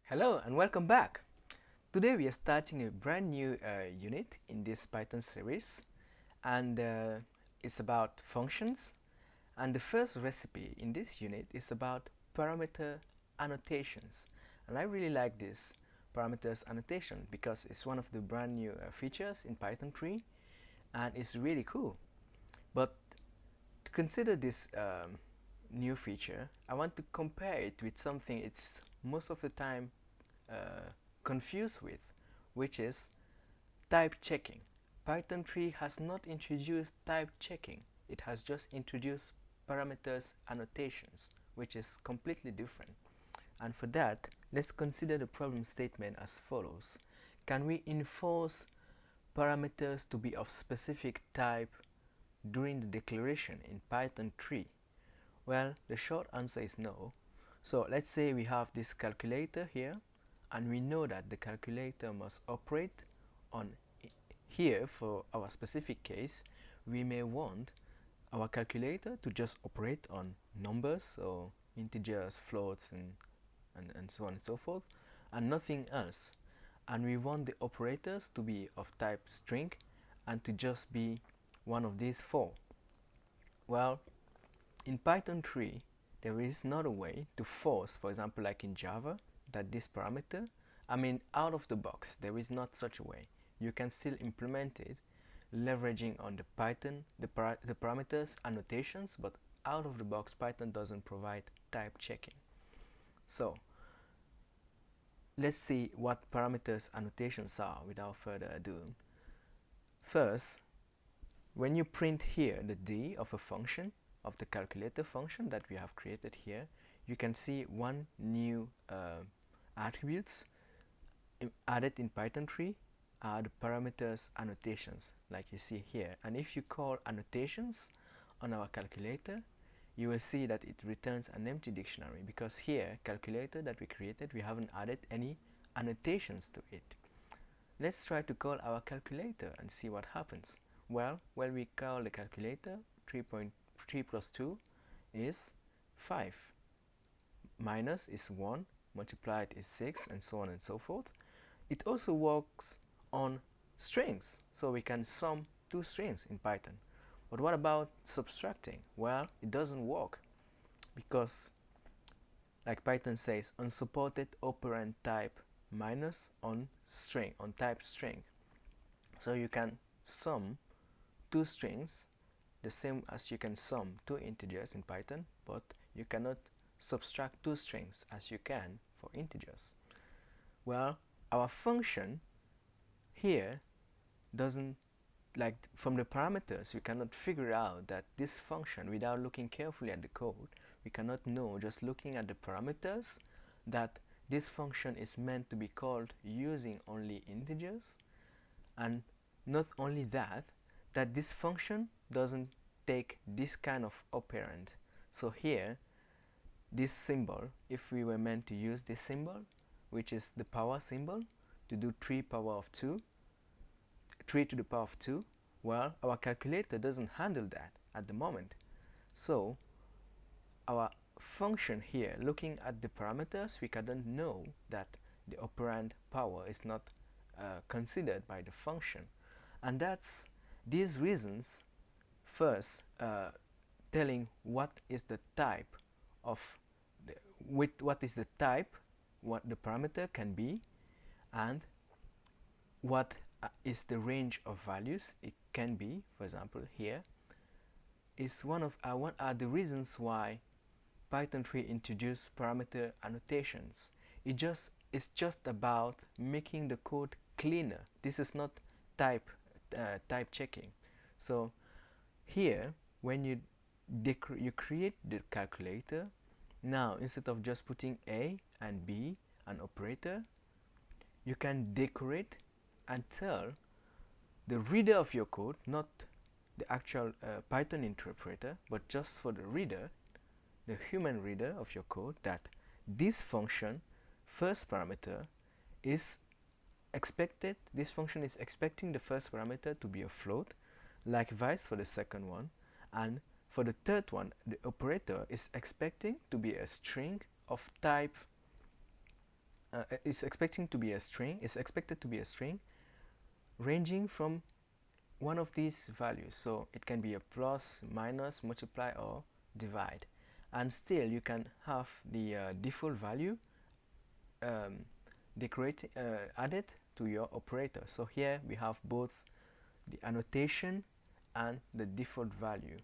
Hello and welcome back. Today we are starting a brand new unit in this Python series, and it's about functions. And the first recipe in this unit is about parameter annotations. And I really like this parameters annotation because it's one of the brand new features in Python 3 and it's really cool. But to consider this new feature, I want to compare it with something it's most of the time confused with, which is type checking. Python 3 has not introduced type checking, it has just introduced parameters annotations, which is completely different. And for that, let's consider the problem statement as follows. Can we enforce parameters to be of specific type during the declaration in Python 3? Well, the short answer is no. So let's say we have this calculator here, and we know that the calculator must operate on here. For our specific case, we may want our calculator to just operate on numbers or integers, floats, and so on and so forth, and nothing else. And we want the operators to be of type string and to just be one of these four. Well, in Python 3, there is not a way to force, for example, like in Java, that this parameter, out of the box, there is not such a way. You can still implement it leveraging on the Python, the parameters annotations, but out of the box, Python doesn't provide type checking. So let's see what parameters annotations are without further ado. First, when you print here the d of a function, of the calculator function that we have created here, you can see one new attributes added in Python 3 are the parameters annotations, like you see here. And if you call annotations on our calculator, you will see that it returns an empty dictionary, because here, calculator that we created, we haven't added any annotations to it. Let's try to call our calculator and see what happens. Well, when we call the calculator, 3.3 plus 2 is 5. Minus is 1, multiplied is 6, and so on and so forth. It also works on strings, so we can sum two strings in Python. But what about subtracting? Well, it doesn't work because, like Python says, unsupported operand type minus on string, on type string. So you can sum two strings the same as you can sum two integers in Python, but you cannot subtract two strings as you can for integers. Well, our function here doesn't, like from the parameters, we cannot figure out that this function, without looking carefully at the code, we cannot know just looking at the parameters that this function is meant to be called using only integers, and not only that, that this function doesn't take this kind of operand. So here, this symbol, if we were meant to use this symbol, which is the power symbol, to do 3 to the power of 2, well, our calculator doesn't handle that at the moment. So our function here, looking at the parameters, we cannot know that the operand power is not considered by the function. And that's these reasons. First, telling what is the type of what is the type, what the parameter can be, and what is the range of values it can be. For example, here is one are the reasons why Python 3 introduced parameter annotations. It's just about making the code cleaner. This is not type checking. So here, when you create the calculator, now instead of just putting A and B, an operator, you can decorate and tell the reader of your code, not the actual Python interpreter, but just for the reader, the human reader of your code, that this function, first parameter, is expected, this function is expecting the first parameter to be a float, likewise for the second one, and for the third one, the operator is expecting to be a string of type is expecting to be a string, is expected to be a string ranging from one of these values. So it can be a plus, minus, multiply, or divide. And still you can have the default value added to your operator. So here we have both the annotation and the default value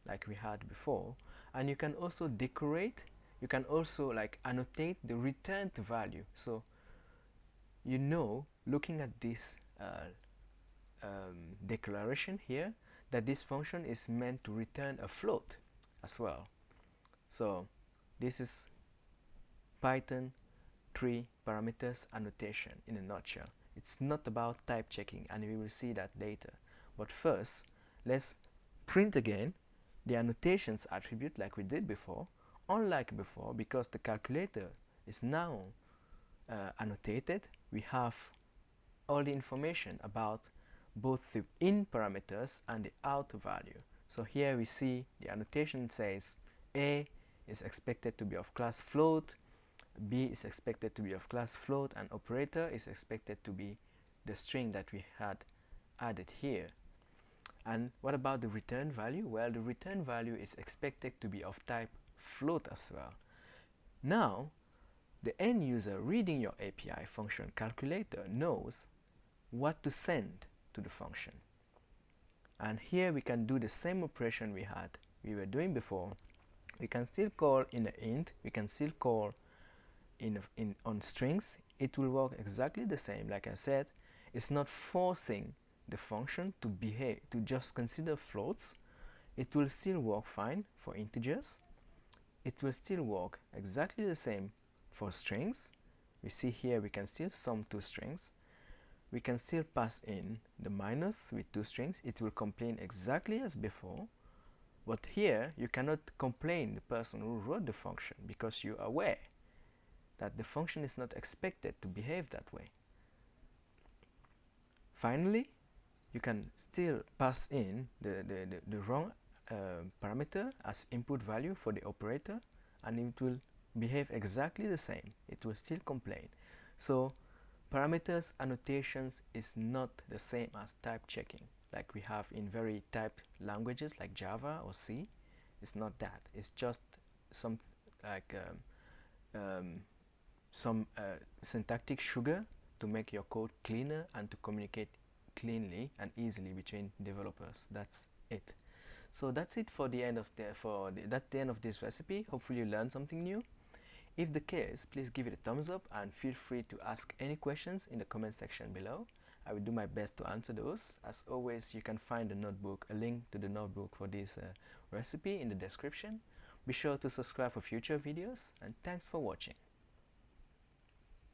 like we had before. And you can also decorate, you can also like annotate the returned value. So you know, looking at this declaration here, that this function is meant to return a float as well. So this is Python 3 parameters annotation in a nutshell. It's not about type checking, and we will see that later. But first, let's print again the annotations attribute like we did before. Unlike before, because the calculator is now annotated, we have all the information about both the in parameters and the out value. So here we see the annotation says A is expected to be of class float, B is expected to be of class float, and operator is expected to be the string that we had added here. And what about the return value? Well, the return value is expected to be of type float as well. Now, the end user reading your API function calculator knows what to send to the function. And here we can do the same operation we were doing before. We can still call in an int, we can still call on strings. It will work exactly the same. Like I said, it's not forcing the function to behave, to just consider floats. It will still work fine for integers. It will still work exactly the same for strings. We see here we can still sum two strings. We can still pass in the minus with two strings. It will complain exactly as before. But here you cannot complain the person who wrote the function, because you are aware that the function is not expected to behave that way. Finally, you can still pass in the wrong parameter as input value for the operator, and it will behave exactly the same. It will still complain. So parameters annotations is not the same as type checking like we have in very typed languages like Java or C. It's not that. It's just some like some syntactic sugar to make your code cleaner and to communicate cleanly and easily between developers. That's it. So that's it for the end of that's the end of this recipe. Hopefully you learned something new. If the case, please give it a thumbs up and feel free to ask any questions in the comment section below. I will do my best to answer those. As always, you can find the notebook, a link to the notebook for this recipe in the description. Be sure to subscribe for future videos, and thanks for watching.